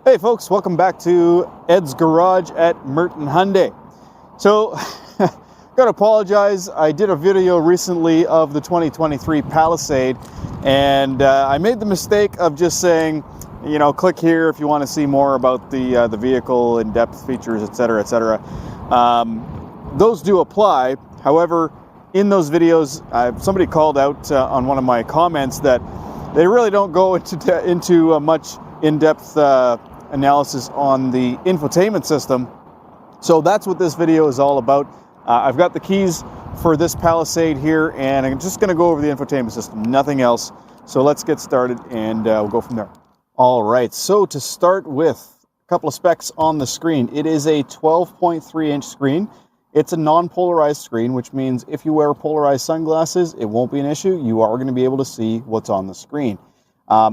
Hey folks, welcome back to Ed's Garage at Merton Hyundai. So, gotta apologize, I did a video recently of the 2023 Palisade, and I made the mistake of just saying, you know, click here if you want to see more about the vehicle, in-depth features, etc., etc. Those do apply. However, in those videos, somebody called out on one of my comments that they really don't go into much in-depth analysis on the infotainment system. So that's what this video is all about. I've got the keys for this Palisade here, and I'm just going to go over the infotainment system, nothing else. So let's get started, and we'll go from there. All right, so to start with, a couple of specs on the screen. It is a 12.3-inch screen. It's a non-polarized screen, which means if you wear polarized sunglasses, it won't be an issue. You are going to be able to see what's on the screen.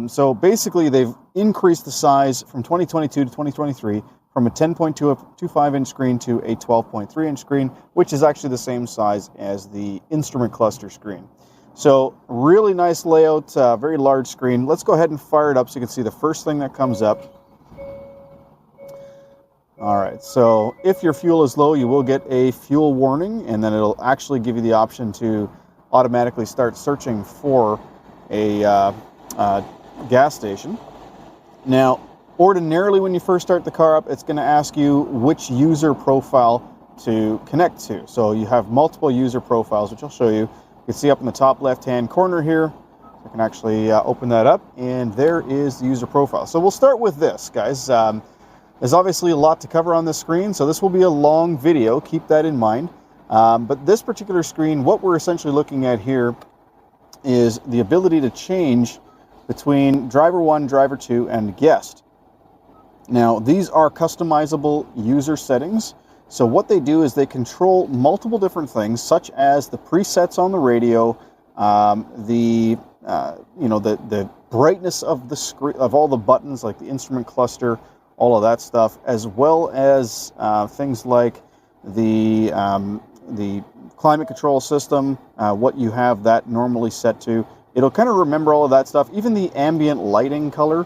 So basically, they've increased the size from 2022 to 2023 from a 10.25-inch screen to a 12.3-inch screen, which is actually the same size as the instrument cluster screen. So really nice layout, very large screen. Let's go ahead and fire it up so you can see the first thing that comes up. All right, so if your fuel is low, you will get a fuel warning, and then it'll actually give you the option to automatically start searching for a gas station. Now, ordinarily when you first start the car up, it's going to ask you which user profile to connect to. So you have multiple user profiles, which I'll show you. You can see up in the top left-hand corner here. I can actually open that up, and there is the user profile. So we'll start with this, guys. There's obviously a lot to cover on this screen, so this will be a long video. Keep that in mind. But this particular screen, what we're essentially looking at here is the ability to change between driver 1, driver 2, and guest. Now, these are customizable user settings. So what they do is they control multiple different things, such as the presets on the radio, the brightness of the screen, of all the buttons, like the instrument cluster, all of that stuff, as well as things like the climate control system, what you have that normally set to. It'll kind of remember all of that stuff. Even the ambient lighting color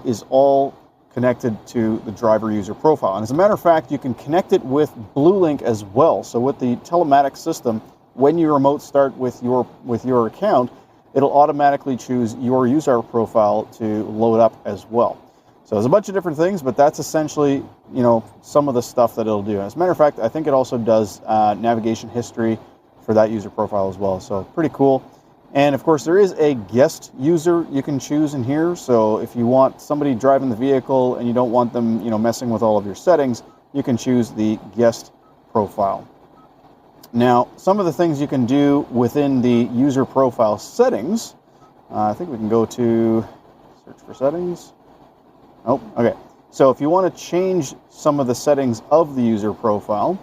is all connected to the driver user profile. And as a matter of fact, you can connect it with BlueLink as well. So with the telematics system, when you remote start with your account, it'll automatically choose your user profile to load up as well. So there's a bunch of different things, but that's essentially, you know, some of the stuff that it'll do. As a matter of fact, I think it also does navigation history for that user profile as well. So pretty cool. And of course, there is a guest user you can choose in here. So if you want somebody driving the vehicle and you don't want them, you know, messing with all of your settings, you can choose the guest profile. Now, some of the things you can do within the user profile settings, I think we can go to search for settings. Oh, okay. So if you want to change some of the settings of the user profile,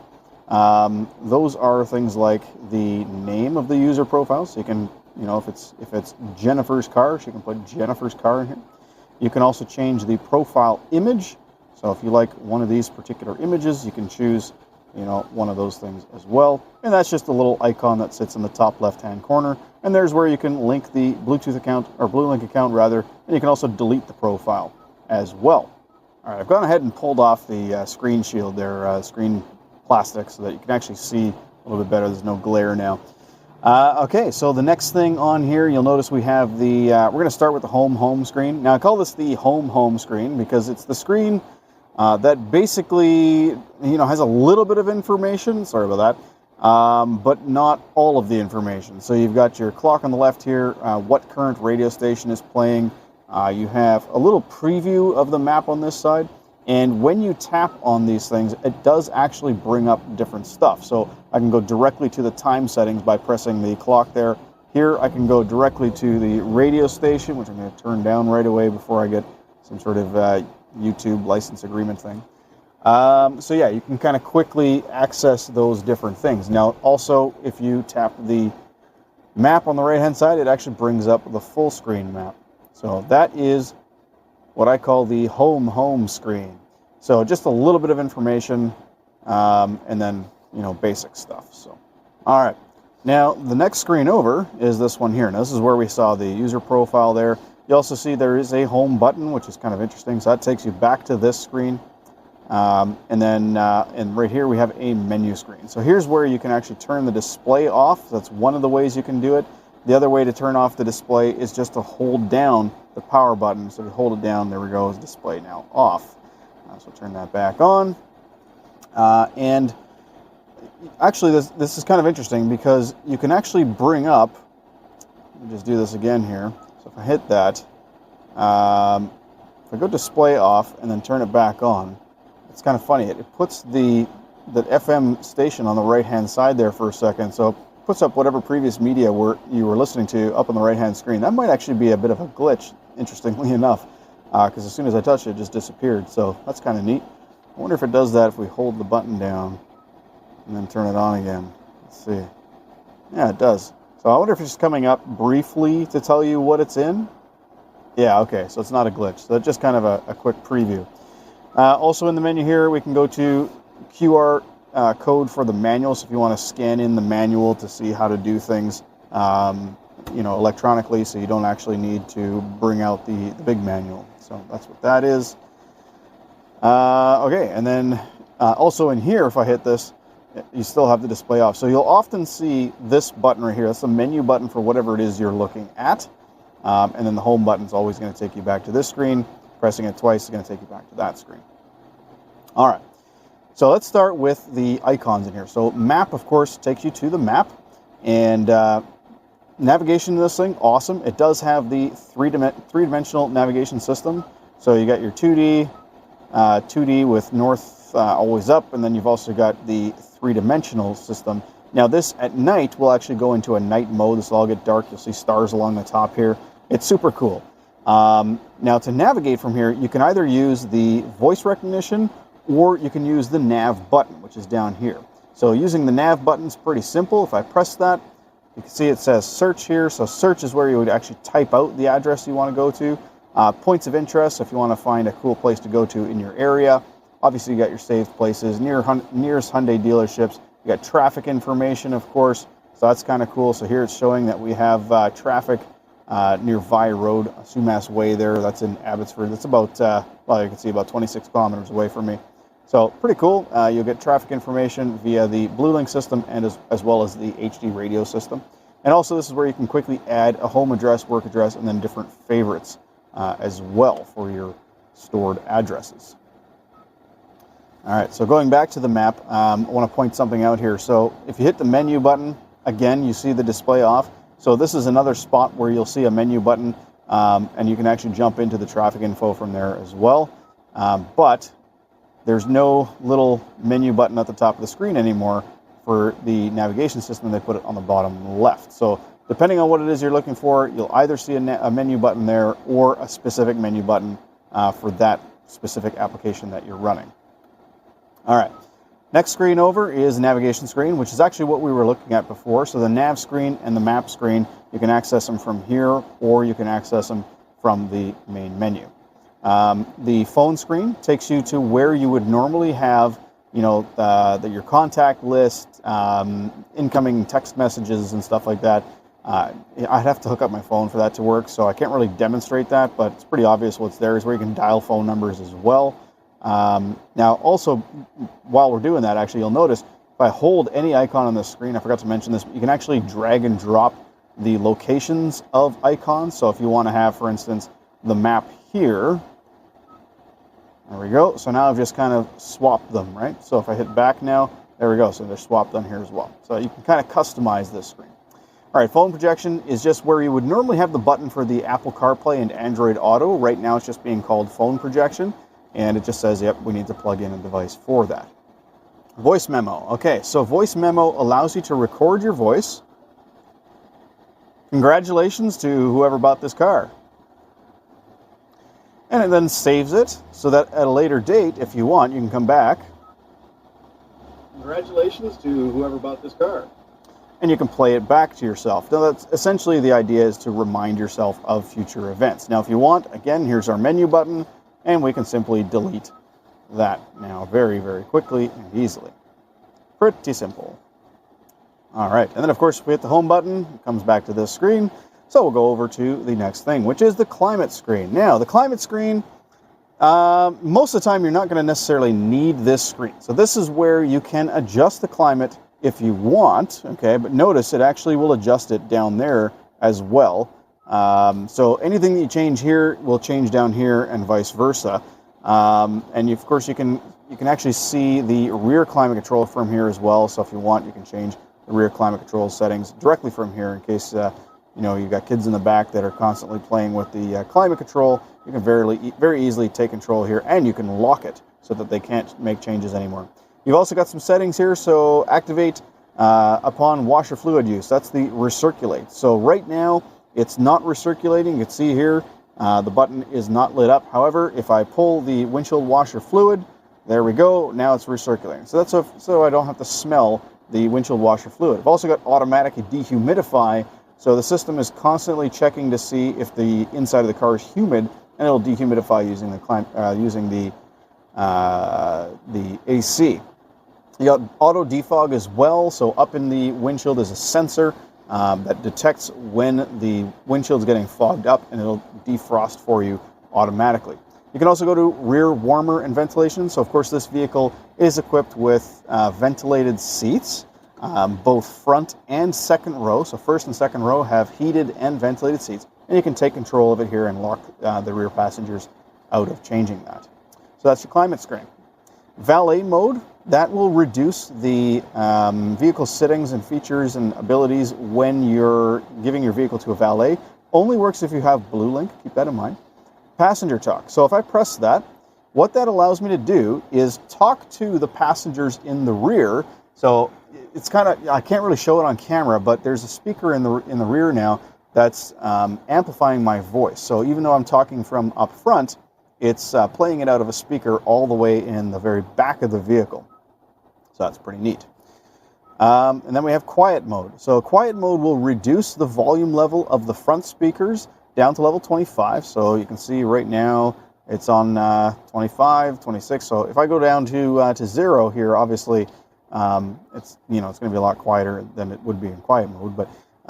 those are things like the name of the user profile. So you can, you know, if it's Jennifer's car, she can put Jennifer's car in here. You can also change the profile image. So if you like one of these particular images, you can choose, you know, one of those things as well. And that's just a little icon that sits in the top left-hand corner. And there's where you can link the Bluetooth account, or BlueLink account rather, and you can also delete the profile as well. All right, I've gone ahead and pulled off the screen shield there, screen plastic, so that you can actually see a little bit better. There's no glare now. Okay, so the next thing on here, you'll notice we have the, we're going to start with the home screen. Now, I call this the home screen because it's the screen that basically, you know, has a little bit of information, sorry about that, but not all of the information. So you've got your clock on the left here, what current radio station is playing. You have a little preview of the map on this side. And when you tap on these things, it does actually bring up different stuff. So I can go directly to the time settings by pressing the clock there. Here I can go directly to the radio station, which I'm going to turn down right away before I get some sort of YouTube license agreement thing. So yeah, you can kind of quickly access those different things. Now also, if you tap the map on the right hand side, it actually brings up the full screen map. So that is what I call the home screen. So just a little bit of information, and then, you know, basic stuff. So, all right. Now, the next screen over is this one here. Now, this is where we saw the user profile there. You also see there is a home button, which is kind of interesting. So that takes you back to this screen. And then and right here we have a menu screen. So here's where you can actually turn the display off. That's one of the ways you can do it. The other way to turn off the display is just to hold down the power button. So to hold it down, there we go, is display now off. So turn that back on. And actually this is kind of interesting because you can actually bring up, let me just do this again here. So if I hit that, if I go display off and then turn it back on, it's kind of funny. It puts the FM station on the right-hand side there for a second. So it puts up whatever previous media you were listening to up on the right-hand screen. That might actually be a bit of a glitch, interestingly enough, because as soon as I touched it, it just disappeared. So that's kind of neat. I wonder if it does that if we hold the button down and then turn it on again. Let's see. Yeah, it does. So I wonder if it's just coming up briefly to tell you what it's in. Yeah, okay, so it's not a glitch. So that's just kind of a quick preview. Also in the menu here, we can go to QR code for the manual. So if you want to scan in the manual to see how to do things, electronically, so you don't actually need to bring out the big manual. So that's what that is. Okay, and then also in here, if I hit this, you still have the display off. So you'll often see this button right here. That's the menu button for whatever it is you're looking at. And then the home button is always going to take you back to this screen. Pressing it twice is going to take you back to that screen. All right. So let's start with the icons in here. So map, of course, takes you to the map. And navigation in this thing, awesome. It does have the three-dimensional navigation system. So you got your 2D with north always up, and then you've also got the three-dimensional system. Now this at night will actually go into a night mode. This will all get dark. You'll see stars along the top here. It's super cool. Now to navigate from here, you can either use the voice recognition or you can use the nav button, which is down here. So using the nav button is pretty simple. If I press that, you can see it says search here. So search is where you would actually type out the address you want to go to. Points of interest, if you want to find a cool place to go to in your area. Obviously, you got your saved places, nearest Hyundai dealerships. You got traffic information, of course. So that's kind of cool. So here it's showing that we have traffic near Vi Road, Sumas Way there. That's in Abbotsford. That's about, you can see about 26 kilometers away from me. So pretty cool. You'll get traffic information via the BlueLink system and as well as the HD radio system. And also this is where you can quickly add a home address, work address, and then different favorites as well for your stored addresses. All right, so going back to the map, I want to point something out here. So if you hit the menu button, again, you see the display off. So this is another spot where you'll see a menu button, and you can actually jump into the traffic info from there as well. But there's no little menu button at the top of the screen anymore for the navigation system. They put it on the bottom left. So depending on what it is you're looking for, you'll either see a menu button there or a specific menu button for that specific application that you're running. All right, next screen over is the navigation screen, which is actually what we were looking at before. So the nav screen and the map screen, you can access them from here or you can access them from the main menu. The phone screen takes you to where you would normally have, your contact list, incoming text messages and stuff like that. I'd have to hook up my phone for that to work, so I can't really demonstrate that, but it's pretty obvious what's there is where you can dial phone numbers as well. Now, also, while we're doing that, actually, you'll notice if I hold any icon on the screen, I forgot to mention this, you can actually drag and drop the locations of icons. So if you want to have, for instance, the map here, there we go. So now I've just kind of swapped them, right? So if I hit back now, there we go. So they're swapped on here as well. So you can kind of customize this screen. All right, phone projection is just where you would normally have the button for the Apple CarPlay and Android Auto. Right now it's just being called phone projection. And it just says, yep, we need to plug in a device for that. Voice memo. Okay, so voice memo allows you to record your voice. Congratulations to whoever bought this car. And it then saves it so that at a later date, if you want, you can come back. Congratulations to whoever bought this car. And you can play it back to yourself. Now, that's essentially the idea, is to remind yourself of future events. Now, if you want, again, here's our menu button. And we can simply delete that now very, very quickly and easily. Pretty simple. All right, and then of course we hit the home button, it comes back to this screen. So we'll go over to the next thing, which is the climate screen. Now, the climate screen, most of the time you're not going to necessarily need this screen. So this is where you can adjust the climate if you want, okay? But notice it actually will adjust it down there as well. So anything that you change here will change down here and vice versa. And of course you can actually see the rear climate control from here as well. So if you want, you can change the rear climate control settings directly from here in case you've got kids in the back that are constantly playing with the climate control. You can very easily take control here, and you can lock it so that they can't make changes anymore. You've also got some settings here. So activate upon washer fluid use. That's the recirculate. So right now it's not recirculating. You can see here the button is not lit up. However, if I pull the windshield washer fluid, there we go. Now it's recirculating. So that's so I don't have to smell the windshield washer fluid. I've also got automatic dehumidify. So the system is constantly checking to see if the inside of the car is humid, and it'll dehumidify using the AC. You got auto defog as well. So up in the windshield is a sensor that detects when the windshield's getting fogged up, and it'll defrost for you automatically. You can also go to rear warmer and ventilation. So of course this vehicle is equipped with ventilated seats. Both front and second row. So first and second row have heated and ventilated seats. And you can take control of it here and lock the rear passengers out of changing that. So that's your climate screen. Valet mode, that will reduce the vehicle settings and features and abilities when you're giving your vehicle to a valet. Only works if you have Blue Link, keep that in mind. Passenger talk. So if I press that, what that allows me to do is talk to the passengers in the rear. So it's kind of, I can't really show it on camera, but there's a speaker in the rear now that's amplifying my voice. So even though I'm talking from up front, it's playing it out of a speaker all the way in the very back of the vehicle. So that's pretty neat. And then we have quiet mode. So quiet mode will reduce the volume level of the front speakers down to level 25. So you can see right now it's on 25, 26. So if I go down to 0 here, obviously it's going to be a lot quieter than it would be in quiet mode. But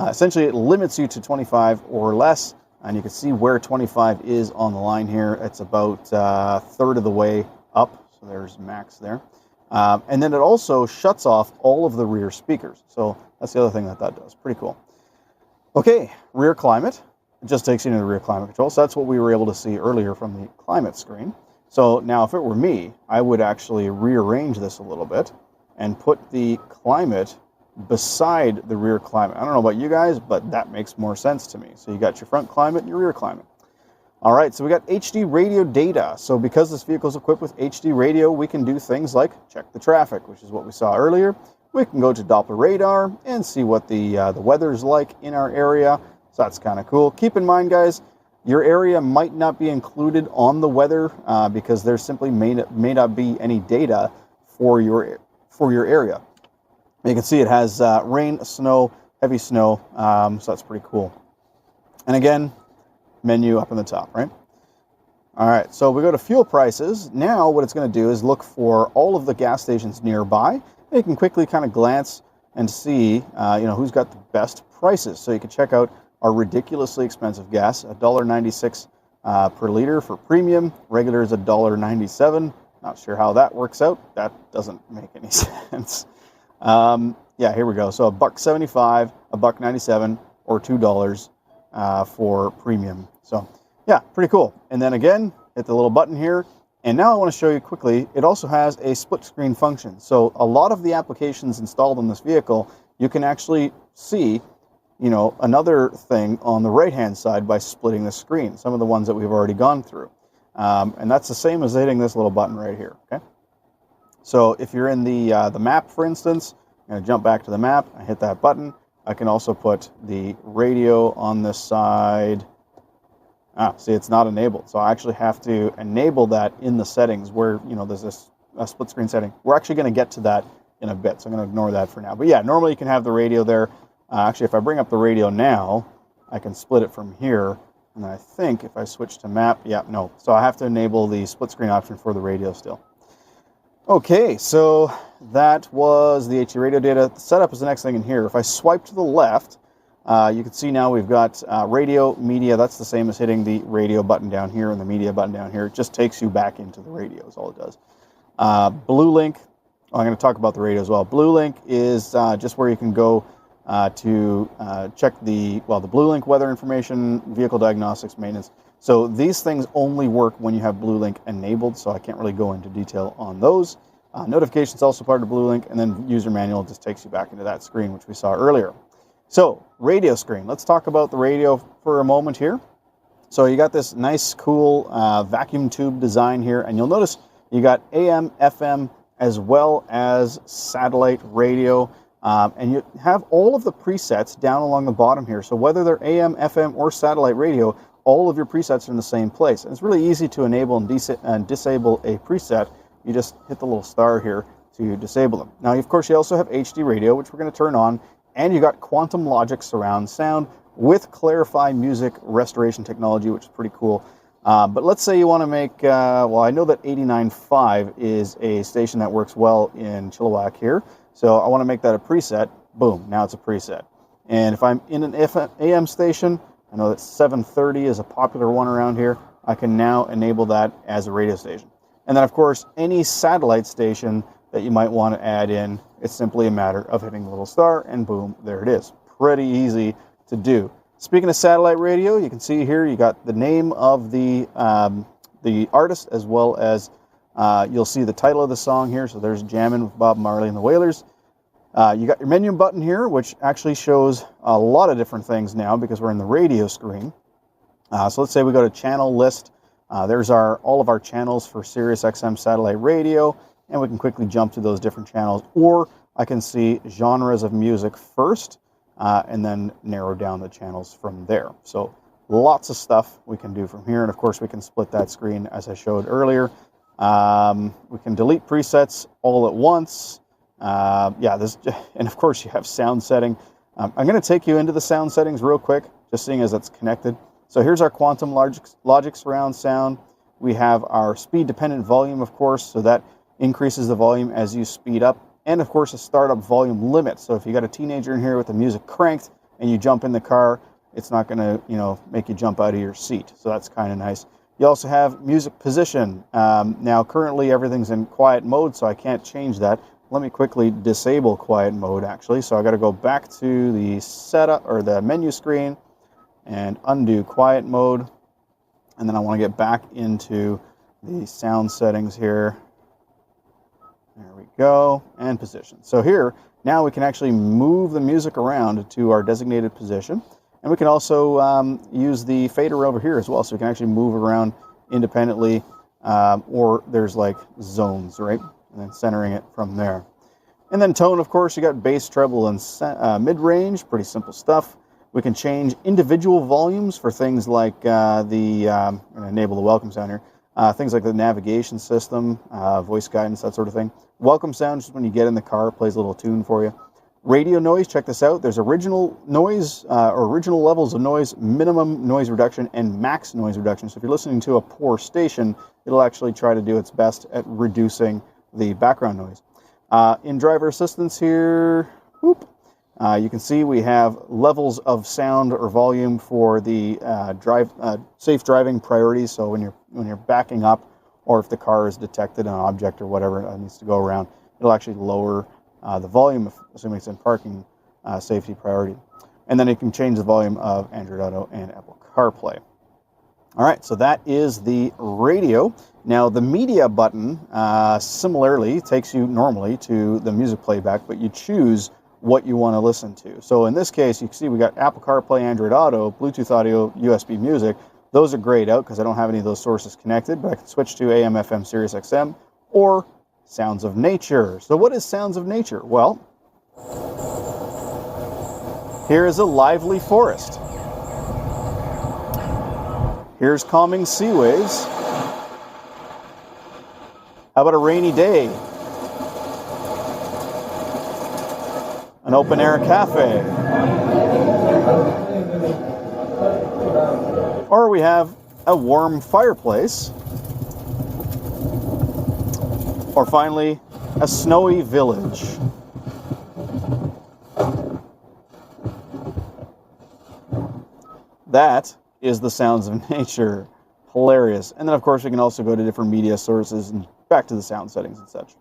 essentially it limits you to 25 or less. And you can see where 25 is on the line here. It's about a third of the way up. So there's max there. And then it also shuts off all of the rear speakers. So that's the other thing that does. Pretty cool. Okay, rear climate. It just takes you into the rear climate control. So that's what we were able to see earlier from the climate screen. So now if it were me, I would actually rearrange this a little bit and put the climate beside the rear climate. I don't know about you guys, but that makes more sense to me. So you got your front climate and your rear climate. All right, so we got HD radio data. So because this vehicle is equipped with HD radio, we can do things like check the traffic, which is what we saw earlier. We can go to Doppler radar and see what the weather's like in our area. So that's kind of cool. Keep in mind, guys, your area might not be included on the weather because there simply may not be any data for your area. You can see it has rain, snow, heavy snow, so that's pretty cool. And again, menu up in the top, right? All right, so we go to fuel prices. Now what it's going to do is look for all of the gas stations nearby. You can quickly kind of glance and see, who's got the best prices. So you can check out our ridiculously expensive gas, $1.96 per liter for premium. Regular is $1.97. Not sure how that works out. That doesn't make any sense. Yeah, here we go. So $1.75, $1.97, or $2 for premium. So yeah, pretty cool. And then again, hit the little button here. And now I want to show you quickly, it also has a split screen function. So a lot of the applications installed in this vehicle, you can actually see, another thing on the right-hand side by splitting the screen. Some of the ones that we've already gone through. And that's the same as hitting this little button right here, okay? So if you're in the map, for instance, I'm going to jump back to the map. I hit that button. I can also put the radio on this side. See, it's not enabled. So I actually have to enable that in the settings where, there's this split screen setting. We're actually going to get to that in a bit, so I'm going to ignore that for now. But yeah, normally you can have the radio there. Actually, if I bring up the radio now, I can split it from here. And I think if I switch to map, no. So I have to enable the split screen option for the radio still. Okay, so that was the HD radio data. The setup is the next thing in here. If I swipe to the left, You can see now we've got radio, media. That's the same as hitting the radio button down here and the media button down here. It just takes you back into the radio is all it does. Blue Link, I'm going to talk about the radio as well. Blue Link is just where you can go to check the Blue Link weather information, vehicle diagnostics, maintenance. So these things only work when you have Blue Link enabled, so I can't really go into detail on those. Notifications also part of Blue Link, and then user manual just takes you back into that screen, which we saw earlier. So, radio screen. Let's talk about the radio for a moment here. So you got this nice, cool vacuum tube design here, and you'll notice you got AM, FM, as well as satellite radio, and you have all of the presets down along the bottom here. So whether they're AM, FM, or satellite radio, all of your presets are in the same place. And it's really easy to enable and disable a preset. You just hit the little star here to disable them. Now, of course, you also have HD radio, which we're going to turn on, and you got Quantum Logic surround sound with Clarify music restoration technology, which is pretty cool. But let's say you want to make, I know that 89.5 is a station that works well in Chilliwack here. So I want to make that a preset. Boom, now it's a preset. And if I'm in an AM station, I know that 730 is a popular one around here. I can now enable that as a radio station. And then, of course, any satellite station that you might want to add in, it's simply a matter of hitting the little star, and boom, there it is. Pretty easy to do. Speaking of satellite radio, you can see here you got the name of the artist, as well as you'll see the title of the song here. So there's Jammin' with Bob Marley and the Wailers. You got your menu button here, which actually shows a lot of different things now because we're in the radio screen. So let's say we go to channel list. There's all of our channels for Sirius XM satellite radio, and we can quickly jump to those different channels. Or I can see genres of music first, and then narrow down the channels from there. So lots of stuff we can do from here, and of course we can split that screen as I showed earlier. We can delete presets all at once. And of course you have sound setting. I'm going to take you into the sound settings real quick, just seeing as it's connected. So here's our Quantum Logic surround sound. We have our speed-dependent volume, of course, so that increases the volume as you speed up. And of course a startup volume limit. So if you got a teenager in here with the music cranked and you jump in the car, it's not going to, make you jump out of your seat. So that's kind of nice. You also have music position. Now currently everything's in quiet mode, so I can't change that. Let me quickly disable quiet mode actually. So I got to go back to the setup or the menu screen and undo quiet mode. And then I want to get back into the sound settings here. There we go, and position. So here, now we can actually move the music around to our designated position. And we can also use the fader over here as well, so we can actually move around independently, or there's like zones, right? And then centering it from there. And then tone, of course, you got bass, treble, and mid-range, pretty simple stuff. We can change individual volumes for things like I'm going to enable the welcome sound here, things like the navigation system, voice guidance, that sort of thing. Welcome sound, just when you get in the car, plays a little tune for you. Radio noise, check this out. There's original noise, or original levels of noise, minimum noise reduction, and max noise reduction. So if you're listening to a poor station, it'll actually try to do its best at reducing the background noise. In driver assistance here, you can see we have levels of sound or volume for the safe driving priorities. So when you're backing up, or if the car is detected an object or whatever that needs to go around, it'll actually lower the volume, assuming it's in parking safety priority. And then you can change the volume of Android Auto and Apple CarPlay. All right, so that is the radio. Now the media button similarly takes you normally to the music playback, but you choose what you want to listen to. So in this case, you can see we got Apple CarPlay, Android Auto, Bluetooth audio, USB music. Those are grayed out because I don't have any of those sources connected, but I can switch to AM, FM, Sirius XM, or Sounds of Nature. So what is Sounds of Nature? Well, here is a lively forest. Here's calming sea waves. How about a rainy day? An open air cafe. Or we have a warm fireplace. Or finally, a snowy village. That is the sounds of nature. Hilarious. And then, of course, we can also go to different media sources and back to the sound settings and such.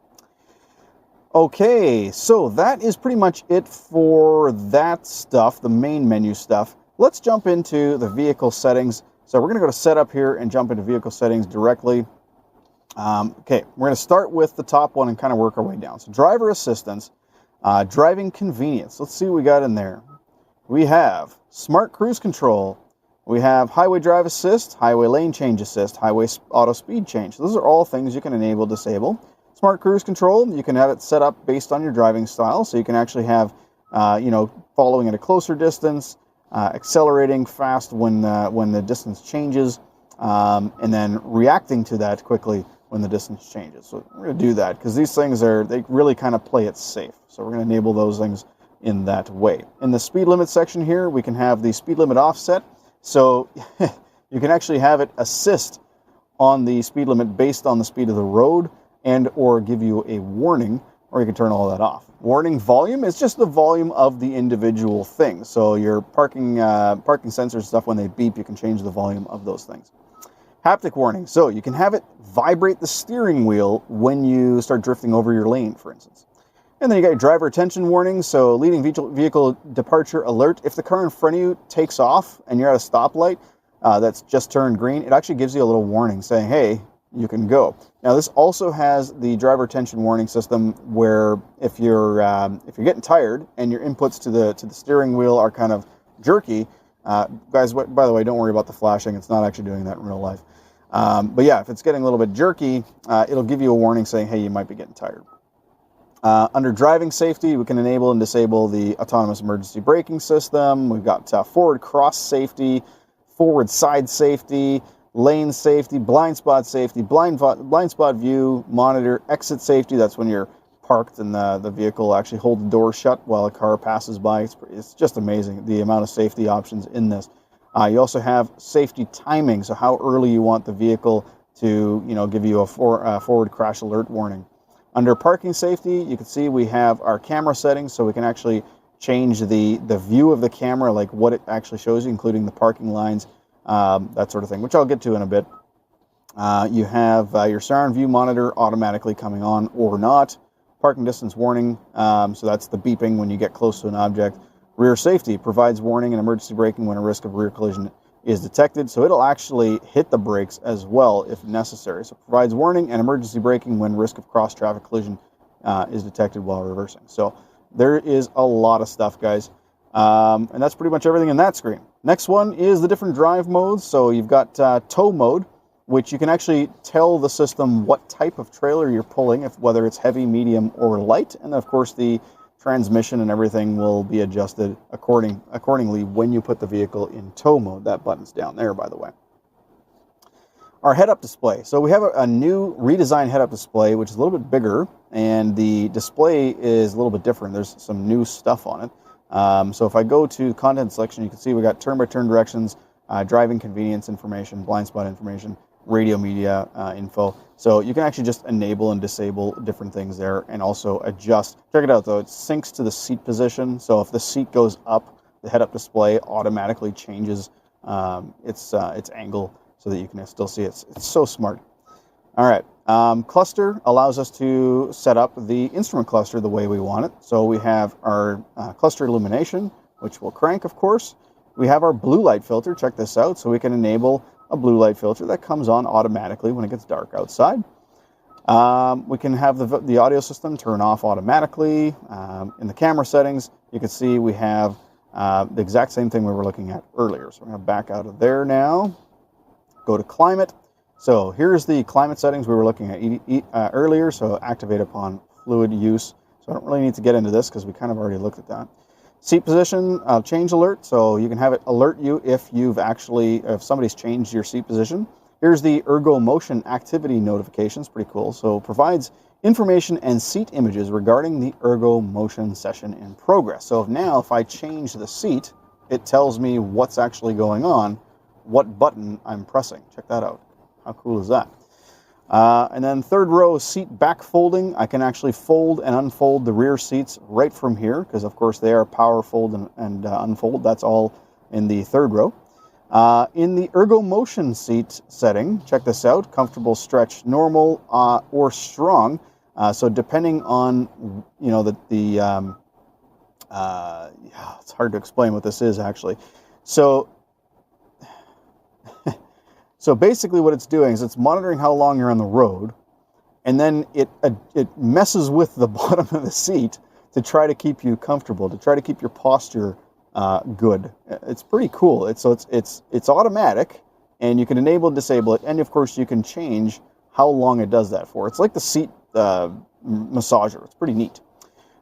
Okay, so that is pretty much it for that stuff, the main menu stuff. Let's jump into the vehicle settings. So we're going to go to setup here and jump into vehicle settings directly. Okay, we're going to start with the top one and kind of work our way down. So driver assistance, driving convenience. Let's see what we got in there. We have smart cruise control. We have highway drive assist, highway lane change assist, highway auto speed change. Those are all things you can enable, disable. Smart cruise control, you can have it set up based on your driving style. So you can actually have, following at a closer distance, accelerating fast when the distance changes, and then reacting to that quickly when the distance changes. So we're going to do that because these things they really kind of play it safe. So we're going to enable those things in that way. In the speed limit section here, we can have the speed limit offset. So you can actually have it assist on the speed limit based on the speed of the road and or give you a warning, or you can turn all that off. Warning volume is just the volume of the individual thing. So your parking sensors stuff, when they beep, you can change the volume of those things. Haptic warning. So you can have it vibrate the steering wheel when you start drifting over your lane, for instance. And then you got your driver attention warning. So leading vehicle departure alert. If the car in front of you takes off and you're at a stoplight that's just turned green, it actually gives you a little warning saying, hey, you can go. Now this also has the driver attention warning system where if you're getting tired and your inputs to the steering wheel are kind of jerky, guys, by the way, don't worry about the flashing. It's not actually doing that in real life. But yeah, if it's getting a little bit jerky, it'll give you a warning saying, hey, you might be getting tired. Under driving safety, we can enable and disable the autonomous emergency braking system. We've got forward cross safety, forward side safety, lane safety, blind spot safety, blind spot view, monitor, exit safety. That's when you're parked and the vehicle will actually hold the door shut while a car passes by. It's just amazing, the amount of safety options in this. You also have safety timing, so how early you want the vehicle to give you a forward crash alert warning. Under parking safety, you can see we have our camera settings, so we can actually change the view of the camera, like what it actually shows you, including the parking lines, that sort of thing, which I'll get to in a bit. You have your surround view monitor automatically coming on or not. Parking distance warning, so that's the beeping when you get close to an object. Rear safety provides warning and emergency braking when a risk of rear collision is detected, so it'll actually hit the brakes as well if necessary. So it provides warning and emergency braking when risk of cross-traffic collision is detected while reversing. So there is a lot of stuff, guys. And that's pretty much everything in that screen. Next one is the different drive modes. So you've got tow mode, which you can actually tell the system what type of trailer you're pulling, whether it's heavy, medium, or light. And then, of course, the transmission and everything will be adjusted accordingly when you put the vehicle in tow mode. That button's down there, by the way. Our head-up display. So we have a new redesigned head-up display, which is a little bit bigger, and the display is a little bit different. There's some new stuff on it. So if I go to content selection, you can see we got turn-by-turn directions, driving convenience information, blind spot information, radio media info. So you can actually just enable and disable different things there and also adjust. Check it out though, it syncs to the seat position. So if the seat goes up, the head-up display automatically changes its angle so that you can still see it. It's so smart. All right, cluster allows us to set up the instrument cluster the way we want it. So we have our cluster illumination, which will crank, of course. We have our blue light filter. Check this out. So we can enable a blue light filter that comes on automatically when it gets dark outside. We can have the audio system turn off automatically. In the camera settings, you can see we have the exact same thing we were looking at earlier. So we're going to back out of there now. Go to climate. So here's the climate settings we were looking at earlier. So activate upon fluid use. So I don't really need to get into this because we kind of already looked at that. Seat position change alert, so you can have it alert you if somebody's changed your seat position. Here's the ergo motion activity notifications, pretty cool. So provides information and seat images regarding the ergo motion session in progress. So if I change the seat, it tells me what's actually going on, what button I'm pressing. Check that out. How cool is that? And then third row seat back folding. I can actually fold and unfold the rear seats right from here because, of course, they are power fold and unfold. That's all in the third row. In the ergo motion seat setting, check this out, comfortable, stretch, normal, or strong. So depending on, it's hard to explain what this is actually. So basically what it's doing is it's monitoring how long you're on the road, and then it messes with the bottom of the seat to try to keep you comfortable, to try to keep your posture good. It's pretty cool. It's automatic, and you can enable and disable it, and of course you can change how long it does that for. It's like the seat massager. It's pretty neat.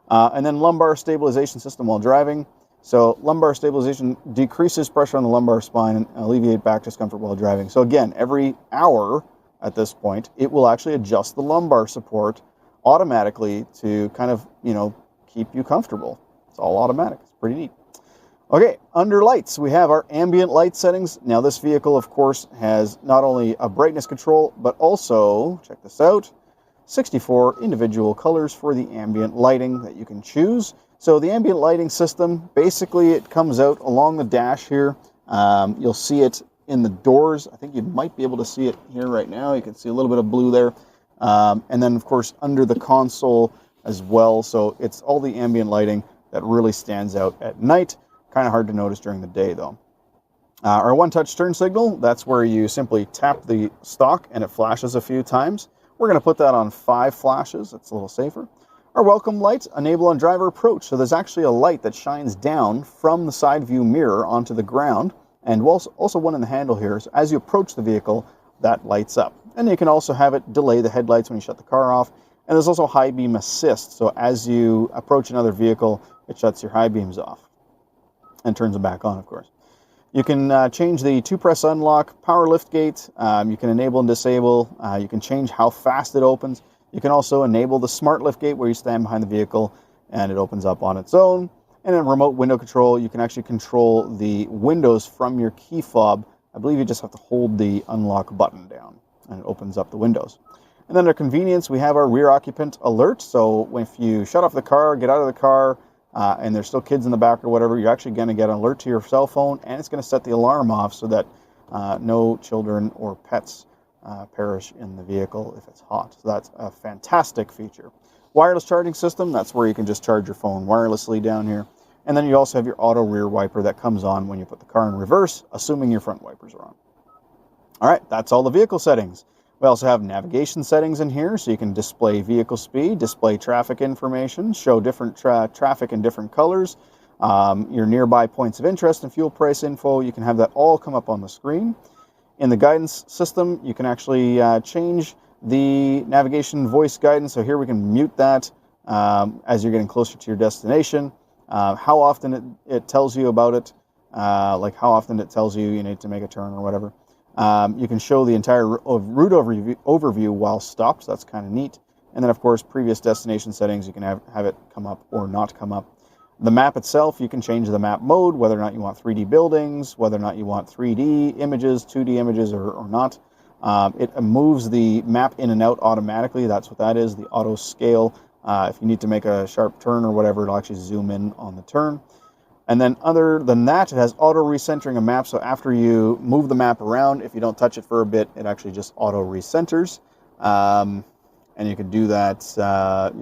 And then lumbar stabilization system while driving. So lumbar stabilization decreases pressure on the lumbar spine and alleviate back discomfort while driving. So again, every hour at this point, it will actually adjust the lumbar support automatically to kind of, keep you comfortable. It's all automatic. It's pretty neat. Okay, under lights, we have our ambient light settings. Now this vehicle, of course, has not only a brightness control, but also, check this out, 64 individual colors for the ambient lighting that you can choose. So the ambient lighting system, basically it comes out along the dash here. You'll see it in the doors. I think you might be able to see it here right now. You can see a little bit of blue there. And then, of course, under the console as well. So it's all the ambient lighting that really stands out at night. Kind of hard to notice during the day, though. Our one-touch turn signal, that's where you simply tap the stalk and it flashes a few times. We're going to put that on 5 flashes. It's a little safer. Our welcome light, enable on driver approach. So there's actually a light that shines down from the side view mirror onto the ground, and also one in the handle here. So as you approach the vehicle, that lights up. And you can also have it delay the headlights when you shut the car off. And there's also high beam assist. So as you approach another vehicle, it shuts your high beams off and turns them back on, of course. You can change the 2-press unlock, power lift gate. You can enable and disable. You can change how fast it opens. You can also enable the smart lift gate where you stand behind the vehicle and it opens up on its own. And in remote window control, you can actually control the windows from your key fob. I believe you just have to hold the unlock button down and it opens up the windows. And then under convenience, we have our rear occupant alert. So if you shut off the car, get out of the car, and there's still kids in the back or whatever, you're actually going to get an alert to your cell phone, and it's going to set the alarm off so that no children or pets perish in the vehicle if it's hot. So that's a fantastic feature. Wireless charging system, that's where you can just charge your phone wirelessly down here. And then you also have your auto rear wiper that comes on when you put the car in reverse, assuming your front wipers are on. All right, that's all the vehicle settings. We also have navigation settings in here, so you can display vehicle speed, display traffic information, show different traffic in different colors, your nearby points of interest and fuel price info. You can have that all come up on the screen. In the guidance system, you can actually change the navigation voice guidance. So here we can mute that as you're getting closer to your destination. How often it tells you about it, like how often it tells you you need to make a turn or whatever. You can show the entire route overview while stopped. So that's kind of neat. And then, of course, previous destination settings, you can have it come up or not come up. The map itself, you can change the map mode, whether or not you want 3D buildings, whether or not you want 3D images, 2D images, or not. It moves the map in and out automatically. That's what that is, the auto scale. If you need to make a sharp turn or whatever, it'll actually zoom in on the turn. And then other than that, it has auto recentering a map. So after you move the map around, if you don't touch it for a bit, it actually just auto recenters. And you can do that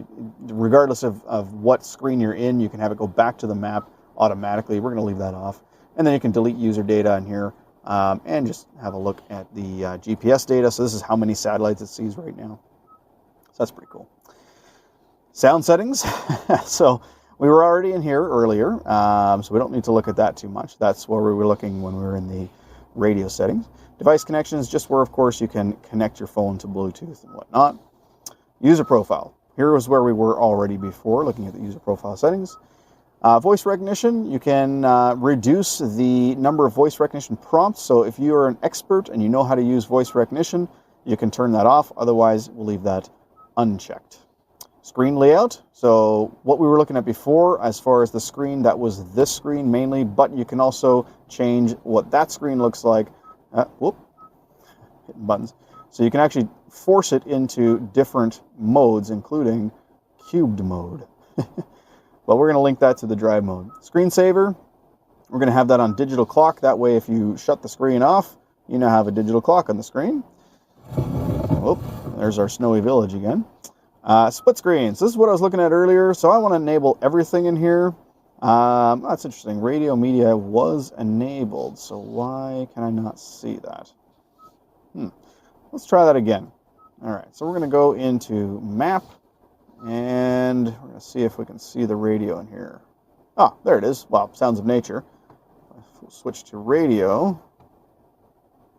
regardless of what screen you're in. You can have it go back to the map automatically. We're going to leave that off. And then you can delete user data in here and just have a look at the GPS data. So this is how many satellites it sees right now. So that's pretty cool. Sound settings. So we were already in here earlier, so we don't need to look at that too much. That's where we were looking when we were in the radio settings. Device connections, just where, of course, you can connect your phone to Bluetooth and whatnot. User profile. Here was where we were already before, looking at the user profile settings. Voice recognition, you can reduce the number of voice recognition prompts. So if you are an expert and you know how to use voice recognition, you can turn that off. Otherwise, we'll leave that unchecked. Screen layout. So what we were looking at before, as far as the screen, that was this screen mainly, but you can also change what that screen looks like. Hitting buttons. So you can actually force it into different modes, including cubed mode. But we're going to link that to the drive mode. Screensaver. We're going to have that on digital clock. That way, if you shut the screen off, you now have a digital clock on the screen. Oh, there's our snowy village again. Split screens. This is what I was looking at earlier. So I want to enable everything in here. That's interesting. Radio media was enabled. So why can I not see that? Let's try that again. All right. So we're going to go into map. And we're going to see if we can see the radio in here. Ah, there it is. Wow, Sounds of Nature. We'll switch to radio.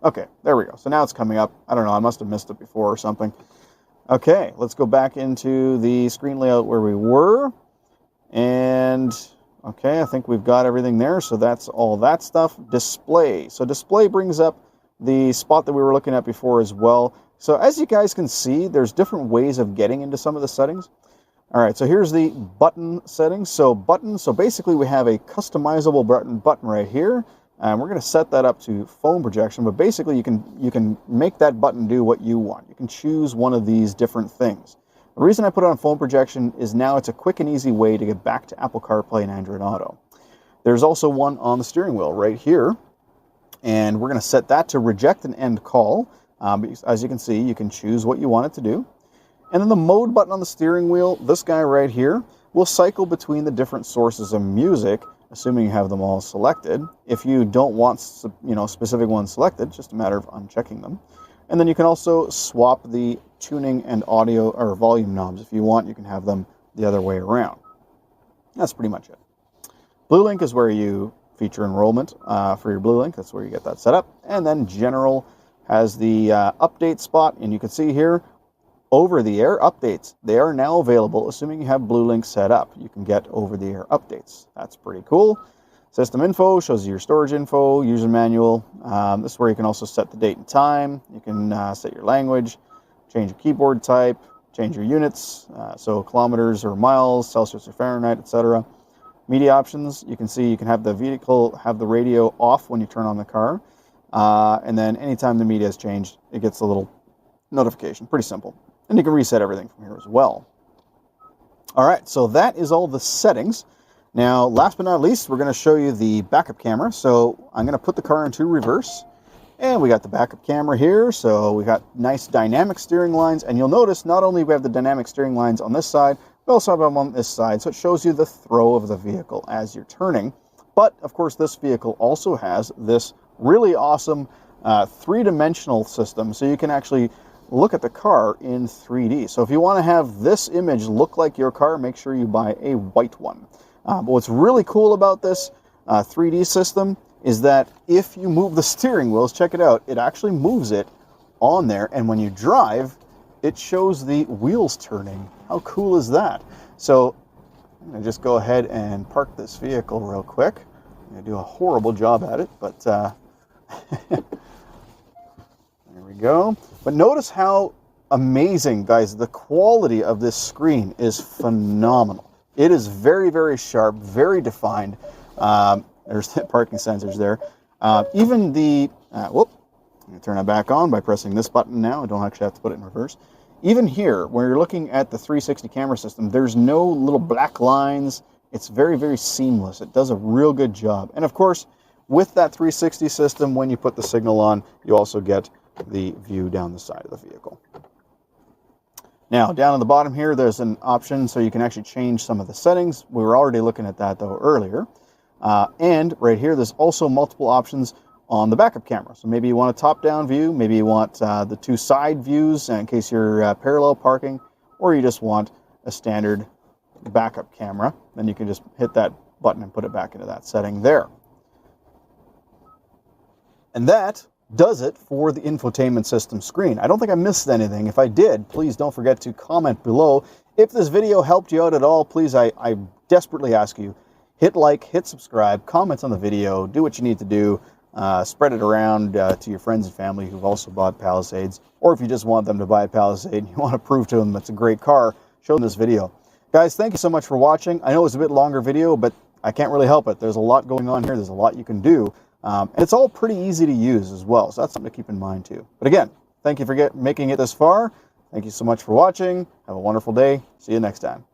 Okay, there we go. So now it's coming up. I don't know, I must have missed it before or something. Okay, let's go back into the screen layout where we were. And, okay, I think we've got everything there. So that's all that stuff. Display. So display brings up the spot that we were looking at before as well. So as you guys can see, there's different ways of getting into some of the settings. All right, so here's the button settings. So basically we have a customizable button right here. And we're going to set that up to phone projection, but basically you can make that button do what you want. You can choose one of these different things. The reason I put it on phone projection is now it's a quick and easy way to get back to Apple CarPlay and Android Auto. There's also one on the steering wheel right here, and we're going to set that to reject an end call. As you can see, you can choose what you want it to do. And then the mode button on the steering wheel, this guy right here, will cycle between the different sources of music, assuming you have them all selected. If you don't want specific ones selected, just a matter of unchecking them. And then you can also swap the tuning and audio or volume knobs. If you want, you can have them the other way around. That's pretty much it. Blue Link is where you feature enrollment for your Blue Link. That's where you get that set up. And then General has the update spot, and you can see here, over-the-air updates. They are now available, assuming you have Blue Link set up. You can get over-the-air updates. That's pretty cool. System info shows you your storage info, user manual. This is where you can also set the date and time. You can set your language, change your keyboard type, change your units, so kilometers or miles, Celsius or Fahrenheit, etc. Media options, you can see you can have the vehicle have the radio off when you turn on the car. And then anytime the media is changed, it gets a little notification. Pretty simple. And you can reset everything from here as well. All right, so that is all the settings. Now, last but not least, we're going to show you the backup camera. So I'm going to put the car into reverse. And we got the backup camera here. So we got nice dynamic steering lines. And you'll notice not only we have the dynamic steering lines on this side, we also have them on this side. So it shows you the throw of the vehicle as you're turning. But, of course, this vehicle also has this really awesome three-dimensional system. So you can actually look at the car in 3D. So if you want to have this image look like your car, make sure you buy a white one. But what's really cool about this 3D system is that if you move the steering wheels, check it out, it actually moves it on there, and when you drive, it shows the wheels turning. How cool is that? So I'm going to just go ahead and park this vehicle real quick. I'm going to do a horrible job at it, but there we go. But notice how amazing, guys, the quality of this screen is phenomenal. It is very, very sharp, very defined. There's the parking sensors there. Even the, I'm going to turn it back on by pressing this button now. I don't actually have to put it in reverse. Even here, when you're looking at the 360 camera system, there's no little black lines. It's very, very seamless. It does a real good job. And of course, with that 360 system, when you put the signal on, you also get the view down the side of the vehicle. Now, down at the bottom here, there's an option so you can actually change some of the settings. We were already looking at that, though, earlier. And right here, there's also multiple options on the backup camera. So maybe you want a top-down view, maybe you want the two side views in case you're parallel parking, or you just want a standard backup camera. Then you can just hit that button and put it back into that setting there. And that does it for the infotainment system screen. I don't think I missed anything. If I did, please don't forget to comment below. If this video helped you out at all, please, I desperately ask you, hit like, hit subscribe, comment on the video, do what you need to do, spread it around to your friends and family who've also bought Palisades, or if you just want them to buy a Palisade and you want to prove to them it's a great car, show them this video. Guys, thank you so much for watching. I know it's a bit longer video, but I can't really help it. There's a lot going on here. There's a lot you can do. And it's all pretty easy to use as well, so that's something to keep in mind too. But again, thank you for making it this far. Thank you so much for watching. Have a wonderful day. See you next time.